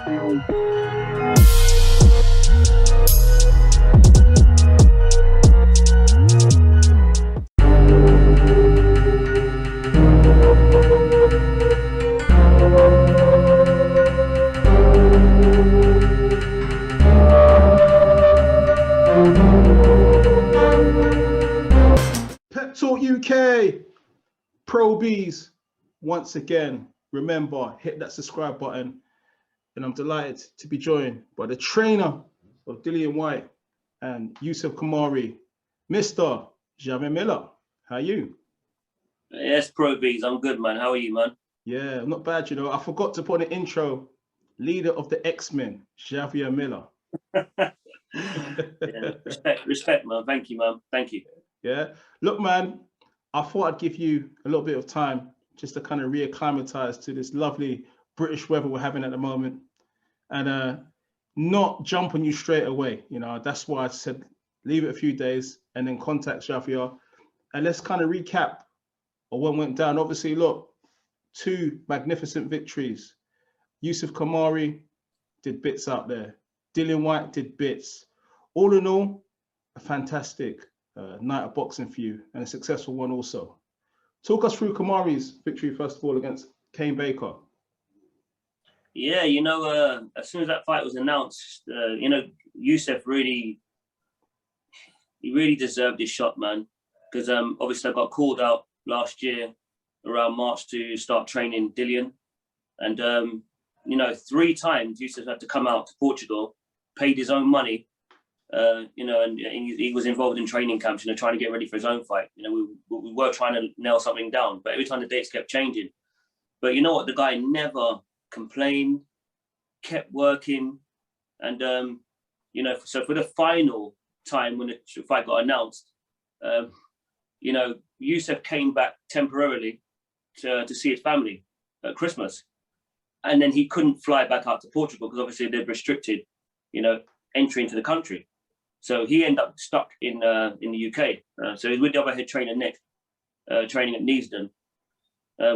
Pep Talk UK, Pro Bs, once again, remember, hit that subscribe button. And I'm delighted to be joined by the trainer of Dillian Whyte and Yusuf Kamari, Mr. Xavier Miller. How are you? Yes, Pro Bs, I'm good, man. How are you, man? Yeah, not bad, you know. I forgot to put an intro. Leader of the X-Men, Xavier Miller. Yeah, respect, man. Thank you, man. Thank you. Yeah. Look, man, I thought I'd give you a little bit of time just to kind of reacclimatize to this lovely British weather we're having at the moment and not jump on you straight away. You know, that's why I said leave it a few days and then contact Xavier and let's kind of recap on what went down. Obviously, look, 2 magnificent victories. Yusuf Kamari did bits out there. Dillian Whyte did bits. All in all, a fantastic night of boxing for you and a successful one also. Talk us through Kamari's victory, first of all, against Cain Baker. Yeah, you know, as soon as that fight was announced, you know, Yusuf really deserved his shot, man. Because obviously I got called out last year around March to start training Dillian. And, you know, 3 times Yusuf had to come out to Portugal, paid his own money, you know, and he was involved in training camps, you know, trying to get ready for his own fight. You know, we were trying to nail something down, but every time the dates kept changing. But you know what? The guy never complained, kept working. And, you know, so for the final time when the fight got announced, you know, Yusuf came back temporarily to see his family at Christmas. And then he couldn't fly back out to Portugal because obviously they've restricted, you know, entry into the country. So he ended up stuck in the UK. So he's with the other head trainer, Nick, training at Neasden.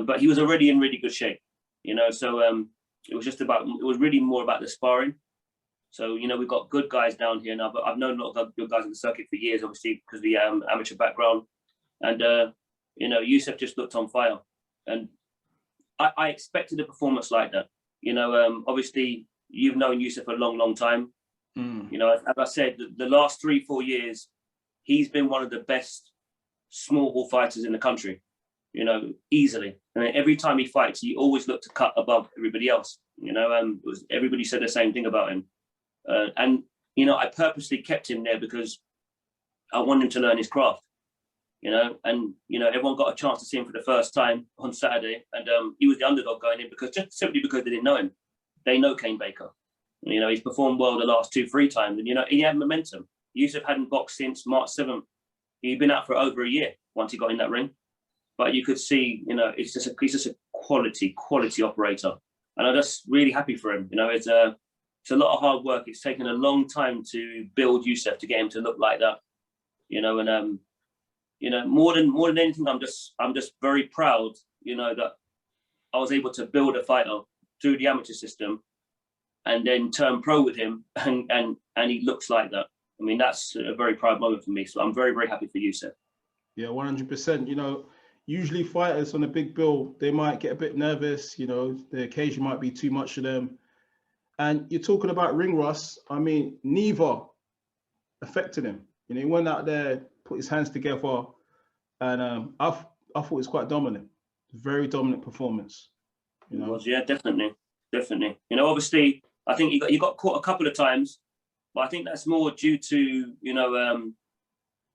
But he was already in really good shape, you know, so it was really more about the sparring. So, you know, we've got good guys down here now, but I've known a lot of good guys in the circuit for years, obviously, because of the amateur background. And, you know, Yusuf just looked on fire. And I expected a performance like that. You know, obviously, you've known Yusuf for a long, long time. You know, as I said, the last 3-4 years, he's been one of the best small ball fighters in the country, you know, easily. And every time he fights, he always looked to cut above everybody else. You know, everybody said the same thing about him. And, you know, I purposely kept him there because I wanted him to learn his craft, you know, and, you know, everyone got a chance to see him for the first time on Saturday. And he was the underdog going in simply because they didn't know him. They know Cain Baker. You know, he's performed well the last 2-3 times. And, you know, he had momentum. Yusuf hadn't boxed since March 7th. He'd been out for over a year once he got in that ring. But you could see, you know, he's just a quality operator. And I'm just really happy for him. You know, it's a lot of hard work. It's taken a long time to build Yusuf to get him to look like that. You know, and you know, more than anything, I'm just very proud, you know, that I was able to build a fighter through the amateur system and then turn pro with him and he looks like that. I mean, that's a very proud moment for me. So I'm very, very happy for Yusuf. Yeah, 100%. You know, usually fighters on a big bill, they might get a bit nervous, you know, the occasion might be too much for them. And you're talking about ring rust. I mean, neither affected him. You know, he went out there, put his hands together, and I thought it was quite dominant. Very dominant performance. You know? It was, yeah, definitely. You know, obviously, I think he got caught a couple of times, but I think that's more due to, you know,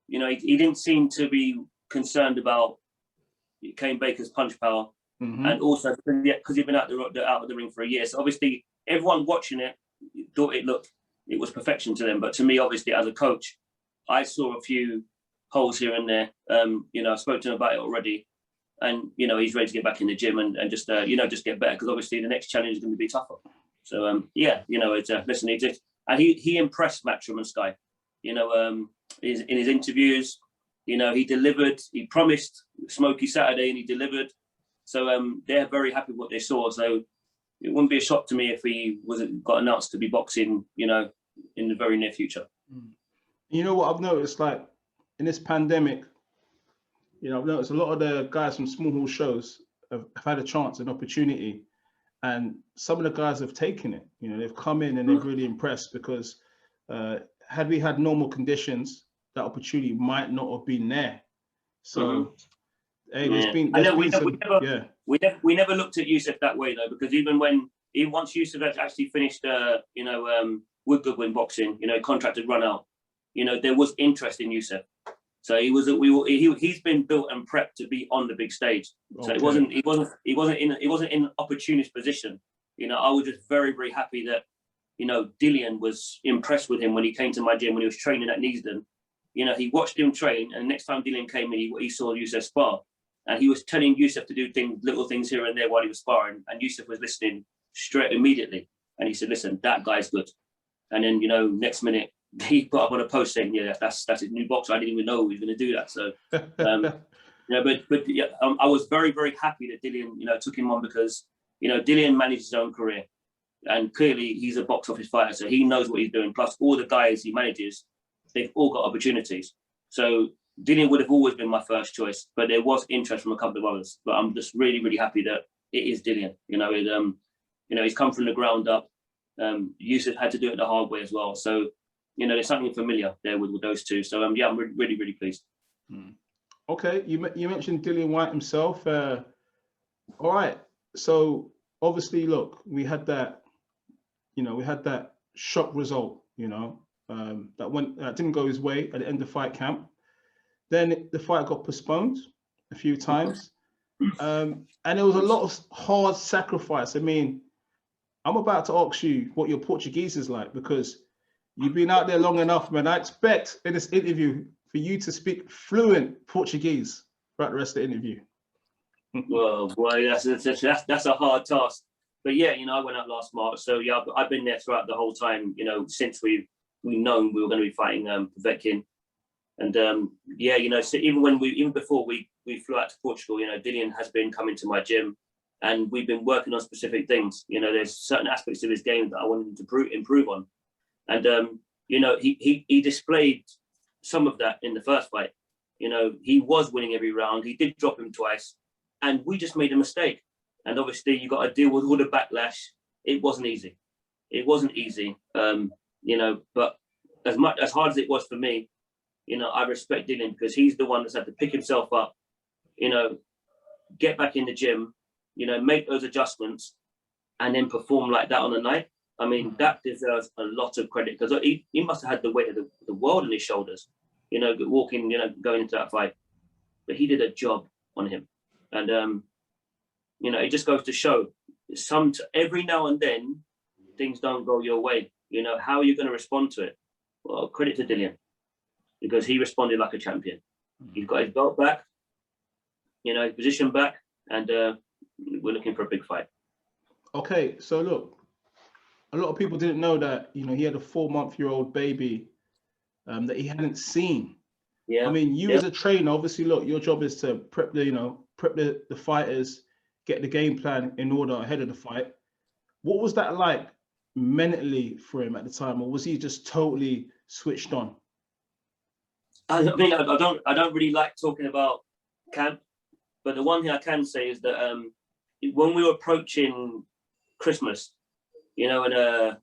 he didn't seem to be concerned about Cain Baker's punch power, and also because he'd been out of the ring for a year. So obviously, everyone watching it thought it was perfection to them. But to me, obviously, as a coach, I saw a few holes here and there. You know, I spoke to him about it already, and you know, he's ready to get back in the gym and just you know, just get better because obviously the next challenge is going to be tougher. So yeah, you know, it's listen, he impressed Matchroom and Sky. You know, in his interviews, you know, he delivered. He promised Smoky Saturday, and he delivered. So they're very happy with what they saw. So it wouldn't be a shock to me if he got announced to be boxing, you know, in the very near future. You know what I've noticed, like in this pandemic, you know, I've noticed a lot of the guys from small hall shows have had a chance, an opportunity, and some of the guys have taken it. You know, they've come in and they've really impressed, because had we had normal conditions, that opportunity might not have been there. So hey, we never looked at Yusuf that way though, because even once Yusuf had actually finished, you know, with Goodwin boxing, you know, contracted run out, you know, there was interest in Yusuf. So he's been built and prepped to be on the big stage. So he wasn't in an opportunist position. You know, I was just very, very happy that, you know, Dillian was impressed with him when he came to my gym when he was training at Neasden. You know, he watched him train, and the next time Dillian came in, he saw Yusuf spar, and he was telling Yusuf to do little things here and there while he was sparring, and Yusuf was listening straight immediately, and he said, "Listen, that guy's good." And then, you know, next minute he put up on a post saying, "Yeah, that's his new boxer. I didn't even know he was going to do that." So, yeah, but yeah, I was very, very happy that Dillian, you know, took him on, because, you know, Dillian managed his own career, and clearly he's a box office fighter, so he knows what he's doing. Plus, all the guys he manages, they've all got opportunities. So Dillian would have always been my first choice, but there was interest from a couple of others. But I'm just really, really happy that it is Dillian. You know, you know, he's come from the ground up. Yusuf had to do it the hard way as well. So, you know, there's something familiar there with those two. So yeah, I'm really, really pleased. Okay, you mentioned Dillian Whyte himself. All right, so obviously, look, we had that shock result, you know, that didn't go his way at the end of fight camp. Then the fight got postponed a few times, and there was a lot of hard sacrifice. I mean, I'm about to ask you what your Portuguese is like, because you've been out there long enough, man. I expect in this interview for you to speak fluent Portuguese throughout the rest of the interview. Well, boy, that's a hard task. But yeah, you know, I went out last March, so yeah, I've been there throughout the whole time. You know, since we've known we were going to be fighting Povetkin, and yeah, you know, so even before we flew out to Portugal, you know, Dillian has been coming to my gym, and we've been working on specific things. You know, there's certain aspects of his game that I wanted him to improve on, and you know, he displayed some of that in the first fight. You know, he was winning every round. He did drop him twice, and we just made a mistake. And obviously, you got to deal with all the backlash. It wasn't easy. It wasn't easy. You know, but as hard as it was for me, you know, I respect Dillian, because he's the one that's had to pick himself up, you know, get back in the gym, you know, make those adjustments, and then perform like that on the night. I mean, that deserves a lot of credit, because he must have had the weight of the world on his shoulders, you know, walking, you know, going into that fight. But he did a job on him. And, you know, it just goes to show every now and then things don't go your way. You know, how are you going to respond to it? Well, credit to Dillian, because he responded like a champion. He's got his belt back, you know, his position back, and we're looking for a big fight. Okay, so look, a lot of people didn't know that, you know, he had a 4-month-old baby that he hadn't seen. Yeah. I mean, you as a trainer, obviously, look, your job is to prep the fighters, get the game plan in order ahead of the fight. What was that like mentally for him at the time, or was he just totally switched on? I mean, I don't really like talking about camp, but the one thing I can say is that when we were approaching Christmas, you know, and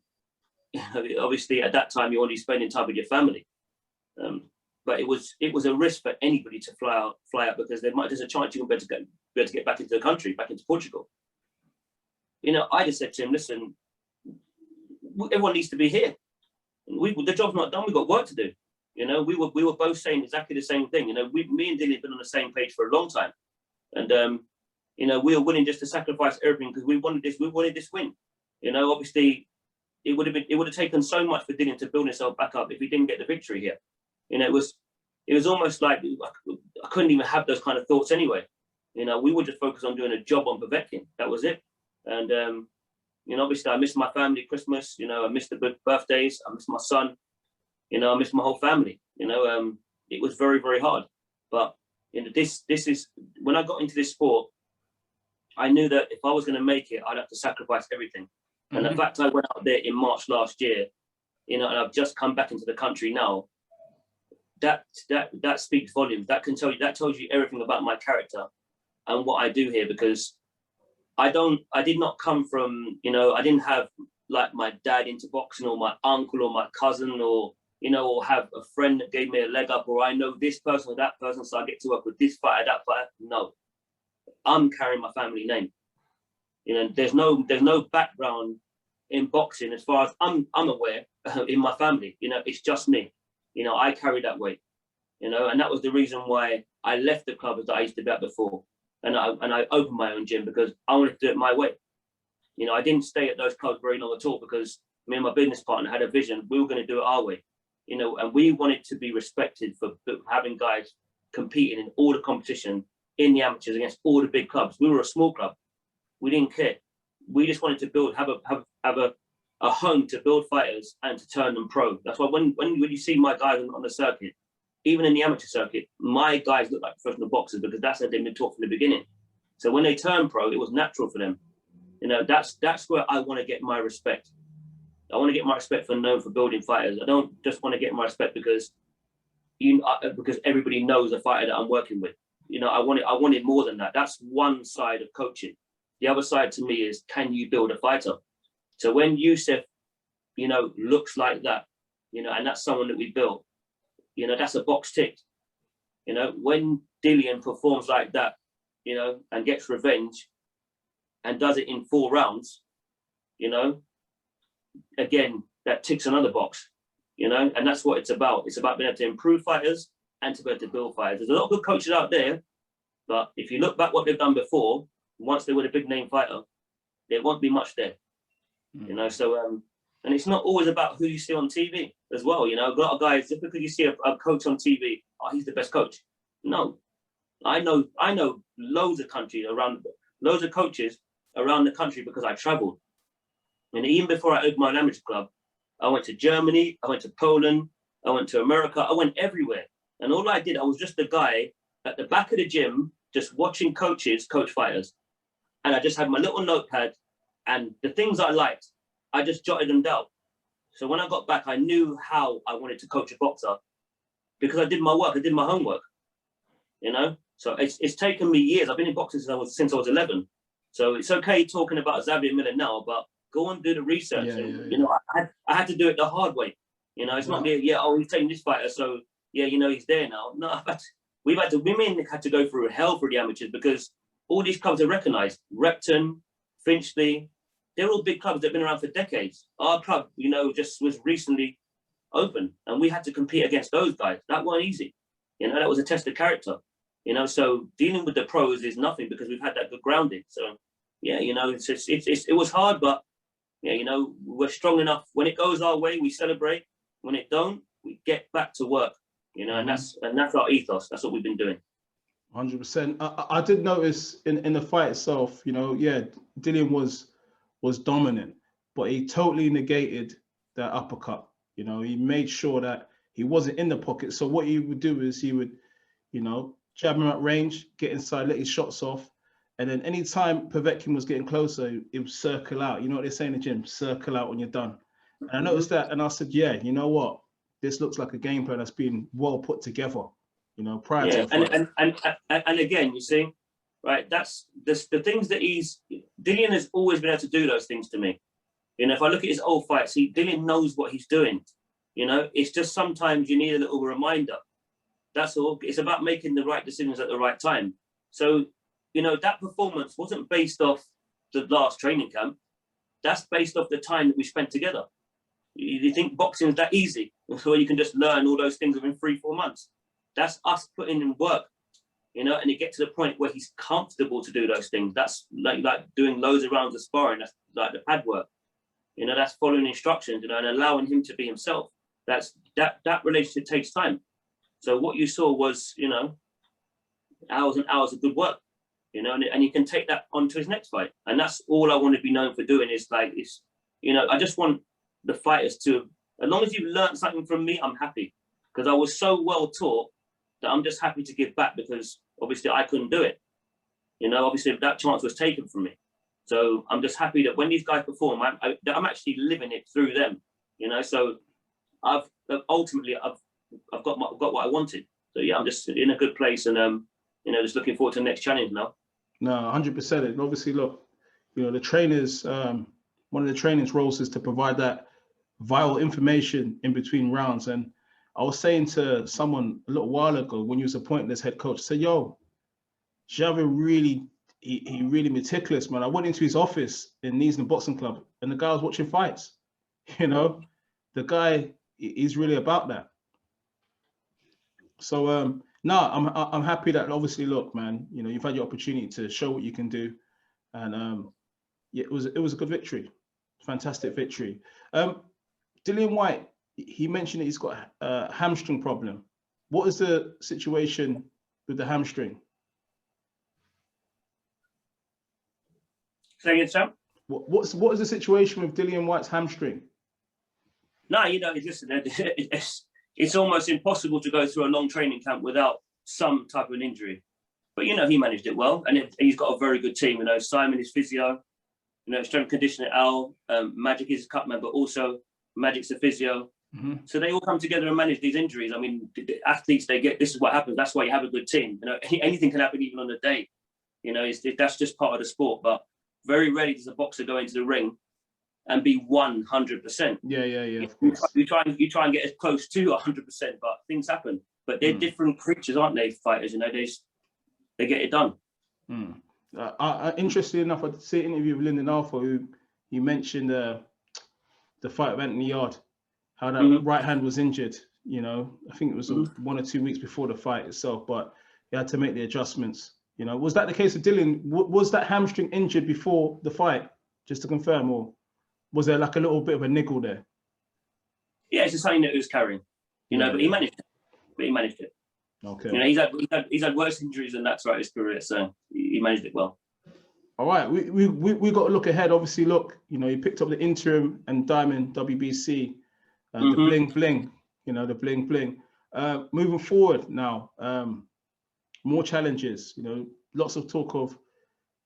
obviously at that time you're only spending time with your family, but it was a risk for anybody to fly out, because there's a chance you won't be able to get back into the country, back into Portugal. You know, I just said to him, listen, everyone needs to be here. The job's not done. We've got work to do. You know, we were both saying exactly the same thing. You know, me and Dillian have been on the same page for a long time, and you know, we were willing just to sacrifice everything because we wanted this win. You know, obviously, it would have taken so much for Dillian to build himself back up if he didn't get the victory here. You know, it was almost like I couldn't even have those kind of thoughts anyway. You know, we were just focused on doing a job on Povetkin. That was it. And you know, obviously, I missed my family Christmas. You know, I missed the birthdays. I missed my son. You know, I missed my whole family. You know, it was very, very hard. But you know, this is when I got into this sport. I knew that if I was going to make it, I'd have to sacrifice everything. And the fact I went out there in March last year, you know, and I've just come back into the country now, that speaks volumes. That tells you everything about my character and what I do here, because I did not come from, you know, I didn't have like my dad into boxing, or my uncle or my cousin, or, you know, or have a friend that gave me a leg up, or I know this person or that person, so I get to work with this fighter, that fighter. No, I'm carrying my family name. You know, there's no background in boxing as far as I'm aware in my family. You know, it's just me. You know, I carry that weight. You know, and that was the reason why I left the club that I used to be at before, and I opened my own gym, because I wanted to do it my way. You know, I didn't stay at those clubs very long at all, because me and my business partner had a vision. We were going to do it our way. You know, and we wanted to be respected for having guys competing in all the competition in the amateurs against all the big clubs. We were a small club. We didn't care. We just wanted to have a home to build fighters and to turn them pro. That's why when you see my guys on the circuit, even in the amateur circuit, my guys look like professional boxers, because that's how they've been taught from the beginning. So when they turn pro, it was natural for them. You know, that's where I want to get my respect. I want to get my respect for building fighters. I don't just want to get my respect because everybody knows a fighter that I'm working with. You know, I wanted more than that. That's one side of coaching. The other side to me is, can you build a fighter? So when Yusuf, you know, looks like that, you know, and that's someone that we built, you know, that's a box ticked. You know, when Dillian performs like that, you know, and gets revenge and does it in 4 rounds, you know, again, that ticks another box, you know, and that's what it's about. It's about being able to improve fighters and to be able to build fighters. There's a lot of good coaches out there, but if you look back what they've done before, once they were a big name fighter, there won't be much there, you know. So, and it's not always about who you see on TV as well. You know, a lot of guys, just because you see a coach on TV, oh, he's the best coach. No, I know loads of coaches around the country, because I traveled. And even before I opened my amateur club, I went to Germany, I went to Poland, I went to America, I went everywhere. And all I did, I was just the guy at the back of the gym, just watching coaches coach fighters. And I just had my little notepad, and the things I liked, I just jotted them down. So when I got back, I knew how I wanted to coach a boxer, because I did my work, I did my homework, you know? So it's taken me years. I've been in boxing since I was 11. So it's okay talking about Xavier Miller now, but go and do the research. You know, I had to do it the hard way. You know, it's not he's taking this fighter, so yeah, you know, he's there now. No, women had to go through hell for the amateurs, because all these clubs are recognised. Repton, Finchley, they're all big clubs that have been around for decades. Our club, you know, just was recently open, and we had to compete against those guys. That weren't easy. You know, that was a test of character. You know, so dealing with the pros is nothing, because we've had that good grounding. So yeah, you know, it was hard, but yeah, you know, we're strong enough. When it goes our way, we celebrate. When it don't, we get back to work. You know, and that's our ethos. That's what we've been doing. 100%. I did notice in the fight itself, you know, yeah, Dillian was dominant, but he totally negated that uppercut. You know, he made sure that he wasn't in the pocket. So what he would do is he would, you know, jab him at range, get inside, let his shots off. And then anytime Povetkin was getting closer, it would circle out. You know what they say in the gym? Circle out when you're done. And I noticed that, and I said, yeah, you know what? This looks like a game plan that's been well put together, you know, prior to the fight. And again, you see, right, that's the things that Dillian has always been able to do those things to me. You know, if I look at his old fights, Dillian knows what he's doing. You know, it's just sometimes you need a little reminder. That's all. It's about making the right decisions at the right time. So, you know, that performance wasn't based off the last training camp. That's based off the time that we spent together. You think boxing is that easy, where you can just learn all those things within 3-4 months? That's us putting in work, you know, and it gets to the point where he's comfortable to do those things. That's like doing loads of rounds of sparring. That's like the pad work, you know, that's following instructions, you know, and allowing him to be himself. That relationship takes time. So what you saw was, you know, hours and hours of good work, you know, and you can take that on to his next fight. And that's all I want to be known for doing is you know, I just want the fighters to, as long as you've learned something from me, I'm happy, because I was so well taught that I'm just happy to give back, because obviously I couldn't do it. You know, obviously that chance was taken from me. So I'm just happy that when these guys perform, I'm actually living it through them. You know, so I've ultimately got what I wanted. So yeah, I'm just in a good place, and you know, just looking forward to the next challenge now. No, 100%. And obviously, look, you know, the trainers, one of the trainers' roles is to provide that vital information in between rounds. And I was saying to someone a little while ago when you was appointed as head coach, I said, yo, Xavier really, he really meticulous, man. I went into his office in Neasden Boxing Club and the guy was watching fights. You know, the guy is really about that. So no, I'm happy that obviously, look, man, you know, you've had your opportunity to show what you can do. And yeah, it was a good victory. Fantastic victory. Dillian Whyte, he mentioned that he's got a hamstring problem. What is the situation with the hamstring? Say again, Sam? What is the situation with Dillian Whyte's hamstring? No, you know, listen, it's almost impossible to go through a long training camp without some type of an injury. But, you know, he managed it well, and he's got a very good team. You know, Simon is physio, you know, strength conditioner Al, Magic is a cut man, but also Magic's a physio. Mm-hmm. So they all come together and manage these injuries. I mean, the athletes, this is what happens. That's why you have a good team. You know, anything can happen even on the day. You know, that's just part of the sport. But very rarely does a boxer go into the ring and be 100%. Yeah. Of course. You try and get as close to 100%, but things happen. But they're different creatures, aren't they, fighters? You know, they get it done. Interestingly enough, I did see an interview with Lyndon Alpha, who he mentioned the fight of Anthony Yard, how that right hand was injured. You know, I think it was 1 or 2 weeks before the fight itself, but he had to make the adjustments. You know, was that the case with Dillian? Was that hamstring injured before the fight, just to confirm, or was there like a little bit of a niggle there? Yeah, it's just something that he was carrying, you know, but he managed it. Okay. You know, he's had worse injuries than that throughout his career, so he managed it well. All right, we got to look ahead. Obviously, look, you know, he picked up the interim and diamond WBC, the bling bling, you know, the bling bling. Moving forward now, more challenges. You know, lots of talk of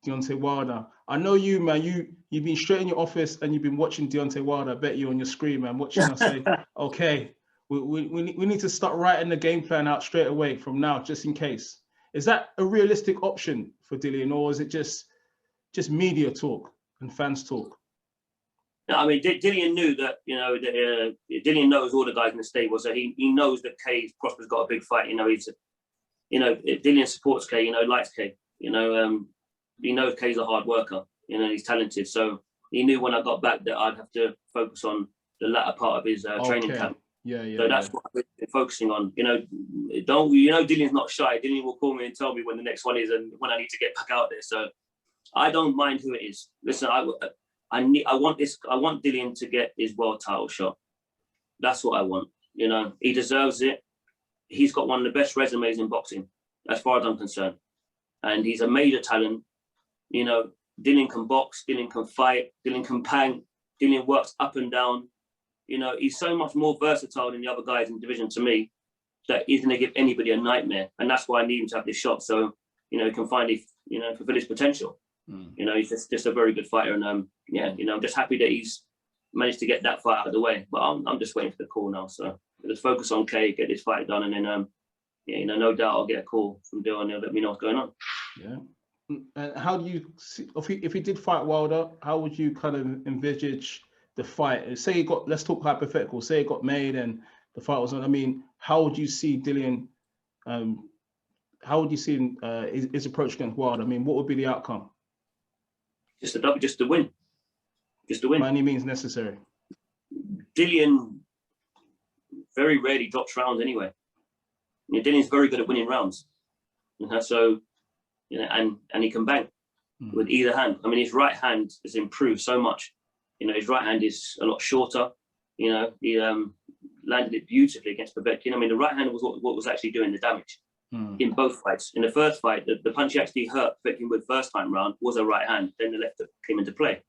Deontay Wilder. I know you, man. You've been straight in your office and you've been watching Deontay Wilder. I bet you on your screen, man, watching us say, okay, we need to start writing the game plan out straight away from now, just in case. Is that a realistic option for Dillian, or is it just media talk and fans talk? No, I mean, Dillian knew that, you know, Dillian knows all the guys in the stable, so he knows that Prosper's got a big fight. You know, Dillian supports K, you know, likes K. You know, he knows K's a hard worker. You know, he's talented. So he knew when I got back that I'd have to focus on the latter part of his training camp. Yeah. So that's what I've been focusing on. You know, Dillian's not shy. Dillian will call me and tell me when the next one is and when I need to get back out there. So I don't mind who it is. Listen, I want Dillian to get his world title shot. That's what I want. You know, he deserves it. He's got one of the best resumes in boxing, as far as I'm concerned. And he's a major talent. You know, Dillian can box, Dillian can fight, Dillian can pang, Dillian works up and down. You know, he's so much more versatile than the other guys in the division to me that he's going to give anybody a nightmare. And that's why I need him to have this shot. So, you know, he can finally, you know, fulfill his potential. You know, he's just a very good fighter. And yeah, you know, I'm just happy that he's managed to get that fight out of the way. But I'm just waiting for the call now. So let's focus on K, get this fight done. And then, yeah, you know, no doubt I'll get a call from Dylan and he'll let me know what's going on. Yeah. And how do you see, if he did fight Wilder, how would you kind of envisage the fight? Say he got, let's talk hypothetical, say it got made and the fight was on. I mean, how would you see Dillian, how would you see his approach against Wilder? I mean, what would be the outcome? Just to win. Just to win. By any means necessary. Dillian very rarely drops rounds anyway. You know, Dillian's very good at winning rounds. You know, so, you know, and he can bang with either hand. I mean, his right hand has improved so much. You know, his right hand is a lot shorter. You know, he landed it beautifully against Povetkin. I mean, the right hand was what was actually doing the damage in both fights. In the first fight, the punch he actually hurt Povetkin with first time round was a right hand. Then the left came into play.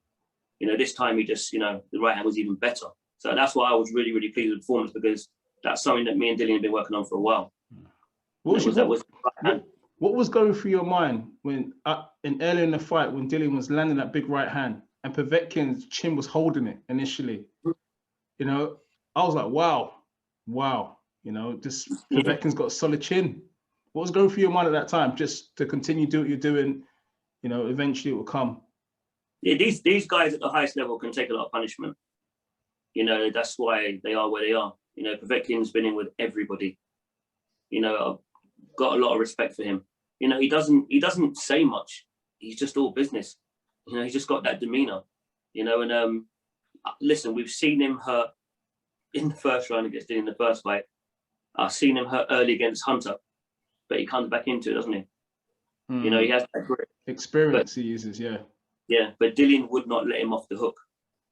You know, this time he just, you know, the right hand was even better. So that's why I was really, really pleased with the performance, because that's something that me and Dillian have been working on for a while. What What was going through your mind when earlier in the fight when Dillian was landing that big right hand and Povetkin's chin was holding it initially? You know, I was like, wow. You know, this Povetkin's got a solid chin. What was going through your mind at that time? Just to continue doing what you're doing, you know, eventually it will come. Yeah, these guys at the highest level can take a lot of punishment. You know, that's why they are where they are. You know, Povetkin's been in with everybody. You know, I've got a lot of respect for him. You know, he doesn't say much. He's just all business. You know, he's just got that demeanor. You know, and listen, we've seen him hurt in the first round against Dillian in the first fight. I've seen him hurt early against Hunter, but he comes back into it, doesn't he? You know, he has that grip. Experience he uses, yeah. Yeah, but Dillian would not let him off the hook.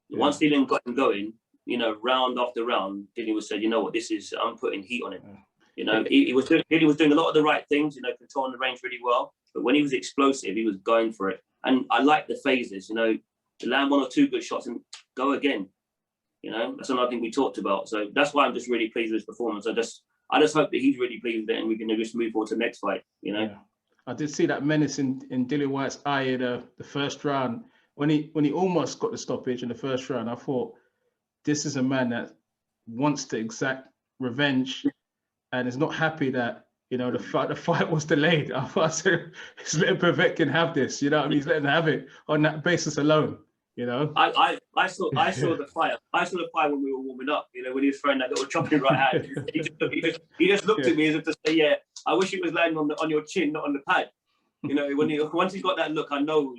Yeah. Once Dillian got him going, you know, round after round, Dillian would say, you know what, I'm putting heat on him. Yeah. You know, Dillian was doing a lot of the right things, you know, controlling the range really well. But when he was explosive, he was going for it. And I like the phases, you know, to land 1 or 2 good shots and go again. You know, that's another thing we talked about. So that's why I'm just really pleased with his performance. I just hope that he's really pleased with it and we can just move forward to the next fight, you know. Yeah. I did see that menace in Dillian Whyte's eye in the first round. When he almost got the stoppage in the first round, I thought, this is a man that wants to exact revenge and is not happy that, you know, the fight was delayed. I thought, he's letting Povetkin have this, you know what I mean? He's letting him have it on that basis alone, you know? I saw the fire. I saw the fire when we were warming up, you know, when he was throwing that little chopping right hand. He just looked at me as if to say, yeah, I wish it was landing on your chin, not on the pad. You know, once he got that look, I knew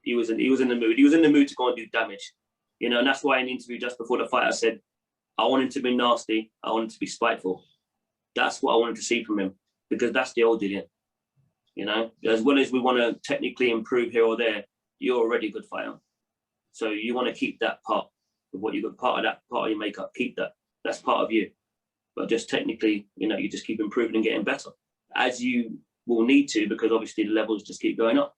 he was in the mood. He was in the mood to go and do damage. You know, and that's why in the interview just before the fight, I said, I want him to be nasty. I want him to be spiteful. That's what I wanted to see from him, because that's the old Dillian. You know, as well as we want to technically improve here or there, you're already a good fighter. So you want to keep that part of what you got, part of your makeup, keep that. That's part of you. But just technically, you know, you just keep improving and getting better, as you will need to, because obviously the levels just keep going up.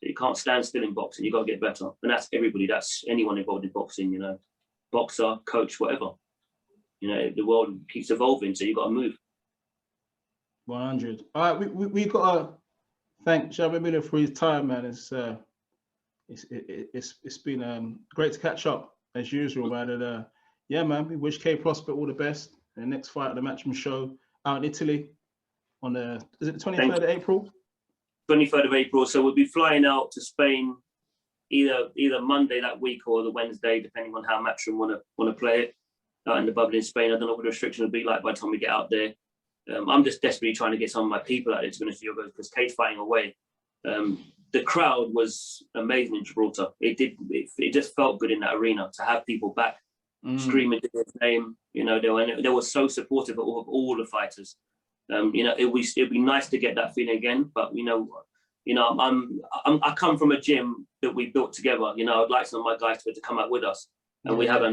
So you can't stand still in boxing. You got to get better, and that's everybody. That's anyone involved in boxing. You know, boxer, coach, whatever. You know, the world keeps evolving, so you got to move. 100. All right, we got to thank Xavier Miller for his time, man. It's been great to catch up as usual, man. And yeah, man, we wish K Prosper all the best in the next fight at the Matchroom show out in Italy on the, is it the 23rd of April? 23rd of April. So we'll be flying out to Spain either Monday that week or the Wednesday, depending on how Matchroom want to play it out in the bubble in Spain. I don't know what the restrictions will be like by the time we get out there. I'm just desperately trying to get some of my people out there, to be honest with you, because K's fighting away. The crowd was amazing in Gibraltar. It just felt good in that arena to have people back screaming his name. You know, they were so supportive of all the fighters. You know, it'd be nice to get that feeling again. But I come from a gym that we built together. You know, I'd like some of my guys to come out with us, and we have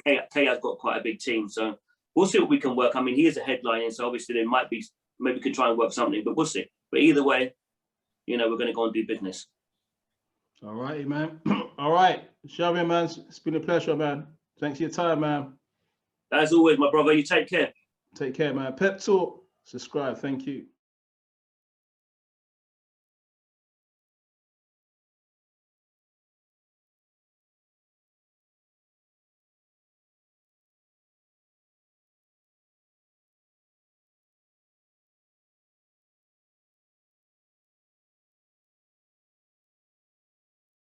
K has got quite a big team, so we'll see what we can work. I mean, he is a headline, so obviously there might be, maybe we can try and work something, but we'll see. But either way, you know, we're going to go and do business. All right, man. All right, Xavier, man, it's been a pleasure, man. Thanks for your time, man. As always, my brother, you take care. Take care, man. Pep Talk, subscribe. Thank you.